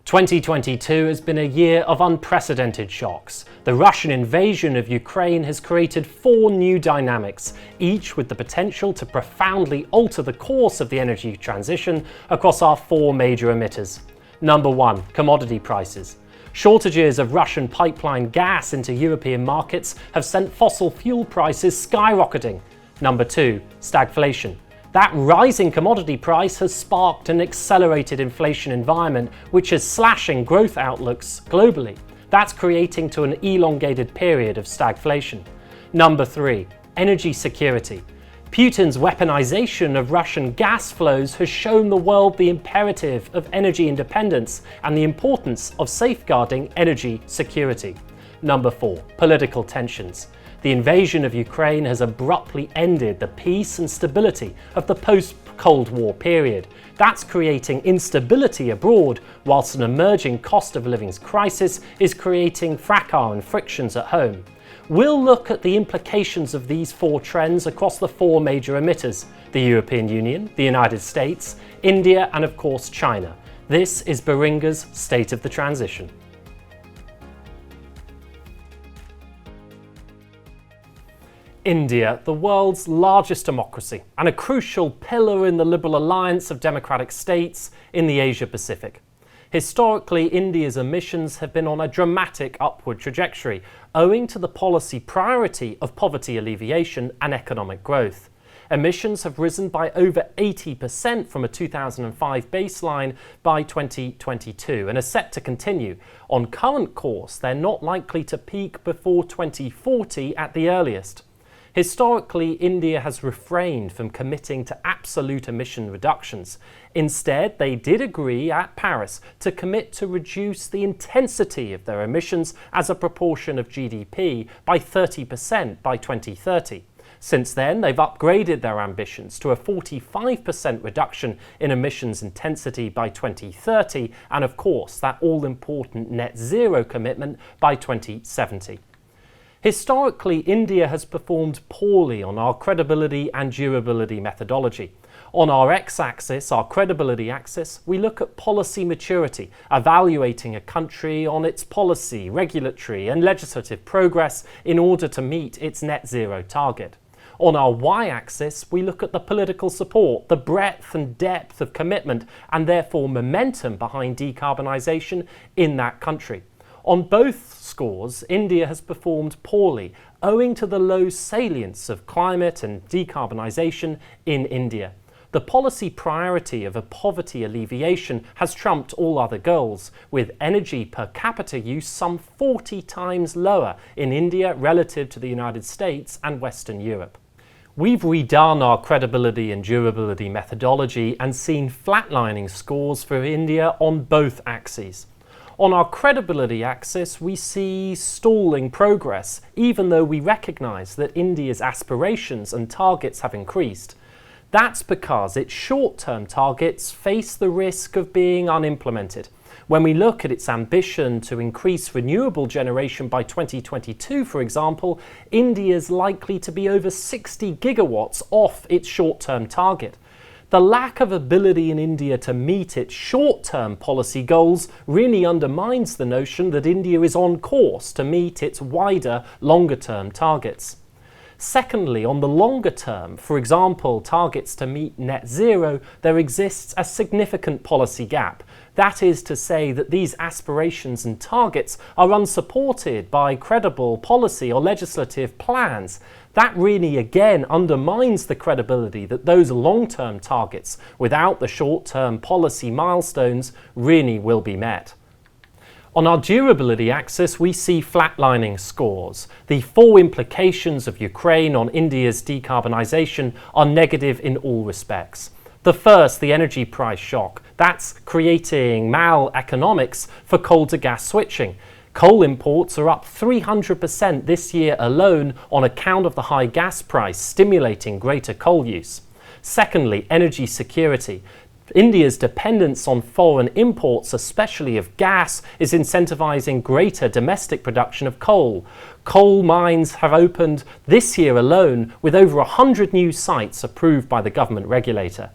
2022 has been a year of unprecedented shocks. The Russian invasion of Ukraine has created 4 new dynamics, each with the potential to profoundly alter the course of the energy transition across our 4 major emitters. Number 1, commodity prices. Shortages of Russian pipeline gas into European markets have sent fossil fuel prices skyrocketing. Number 2, stagflation. That rising commodity price has sparked an accelerated inflation environment which is slashing growth outlooks globally. That's creating to an elongated period of stagflation. Number 3, energy security. Putin's weaponization of Russian gas flows has shown the world the imperative of energy independence and the importance of safeguarding energy security. Number 4, political tensions. The invasion of Ukraine has abruptly ended the peace and stability of the post-Cold War period. That's creating instability abroad, whilst an emerging cost of living crisis is creating fracas and frictions at home. We'll look at the implications of these 4 trends across the 4 major emitters: the European Union, the United States, India, and of course China. This is Baringa's State of the Transition. India, the world's largest democracy and a crucial pillar in the liberal alliance of democratic states in the Asia-Pacific. Historically, India's emissions have been on a dramatic upward trajectory, owing to the policy priority of poverty alleviation and economic growth. Emissions have risen by over 80% from a 2005 baseline by 2022 and are set to continue. On current course, they're not likely to peak before 2040 at the earliest. Historically, India has refrained from committing to absolute emission reductions. Instead, they did agree at Paris to commit to reduce the intensity of their emissions as a proportion of GDP by 30% by 2030. Since then, they've upgraded their ambitions to a 45% reduction in emissions intensity by 2030 and, of course, that all-important net zero commitment by 2070. Historically, India has performed poorly on our credibility and durability methodology. On our x-axis, our credibility axis, we look at policy maturity, evaluating a country on its policy, regulatory and legislative progress in order to meet its net zero target. On our y-axis, we look at the political support, the breadth and depth of commitment and therefore momentum behind decarbonisation in that country. On both scores, India has performed poorly, owing to the low salience of climate and decarbonisation in India. The policy priority of a poverty alleviation has trumped all other goals, with energy per capita use some 40 times lower in India relative to the United States and Western Europe. We've redone our credibility and durability methodology and seen flatlining scores for India on both axes. On our credibility axis, we see stalling progress, even though we recognise that India's aspirations and targets have increased. That's because its short-term targets face the risk of being unimplemented. When we look at its ambition to increase renewable generation by 2022, for example, India is likely to be over 60 gigawatts off its short-term target. The lack of ability in India to meet its short-term policy goals really undermines the notion that India is on course to meet its wider, longer-term targets. Secondly, on the longer term, for example, targets to meet net zero, there exists a significant policy gap. That is to say that these aspirations and targets are unsupported by credible policy or legislative plans. That really again undermines the credibility that those long-term targets, without the short-term policy milestones, really will be met. On our durability axis, we see flatlining scores. The 4 implications of Ukraine on India's decarbonisation are negative in all respects. The first, the energy price shock. That's creating mal-economics for coal to gas switching. Coal imports are up 300% this year alone on account of the high gas price, stimulating greater coal use. Secondly, energy security. India's dependence on foreign imports, especially of gas, is incentivizing greater domestic production of coal. Coal mines have opened this year alone, with over 100 new sites approved by the government regulator.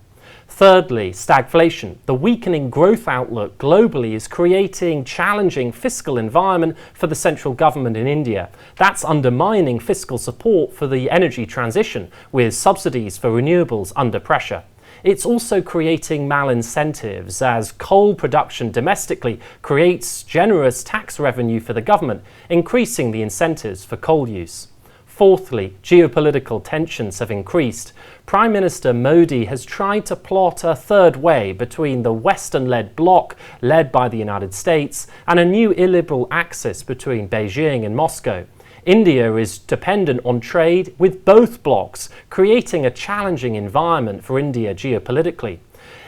Thirdly, stagflation. The weakening growth outlook globally is creating challenging fiscal environment for the central government in India. That's undermining fiscal support for the energy transition, with subsidies for renewables under pressure. It's also creating malincentives, as coal production domestically creates generous tax revenue for the government, increasing the incentives for coal use. Fourthly, geopolitical tensions have increased. Prime Minister Modi has tried to plot a third way between the Western-led bloc led by the United States and a new illiberal axis between Beijing and Moscow. India is dependent on trade with both blocs, creating a challenging environment for India geopolitically.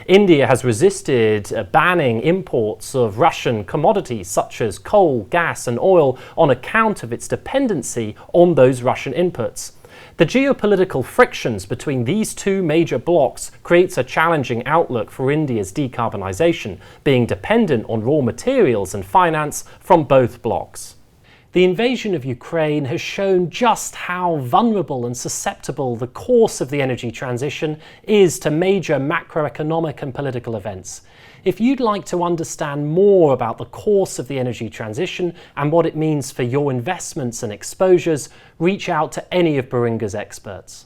India has resisted banning imports of Russian commodities such as coal, gas and oil on account of its dependency on those Russian inputs. The geopolitical frictions between these two major blocs creates a challenging outlook for India's decarbonisation, being dependent on raw materials and finance from both blocs. The invasion of Ukraine has shown just how vulnerable and susceptible the course of the energy transition is to major macroeconomic and political events. If you'd like to understand more about the course of the energy transition and what it means for your investments and exposures, reach out to any of Baringa's experts.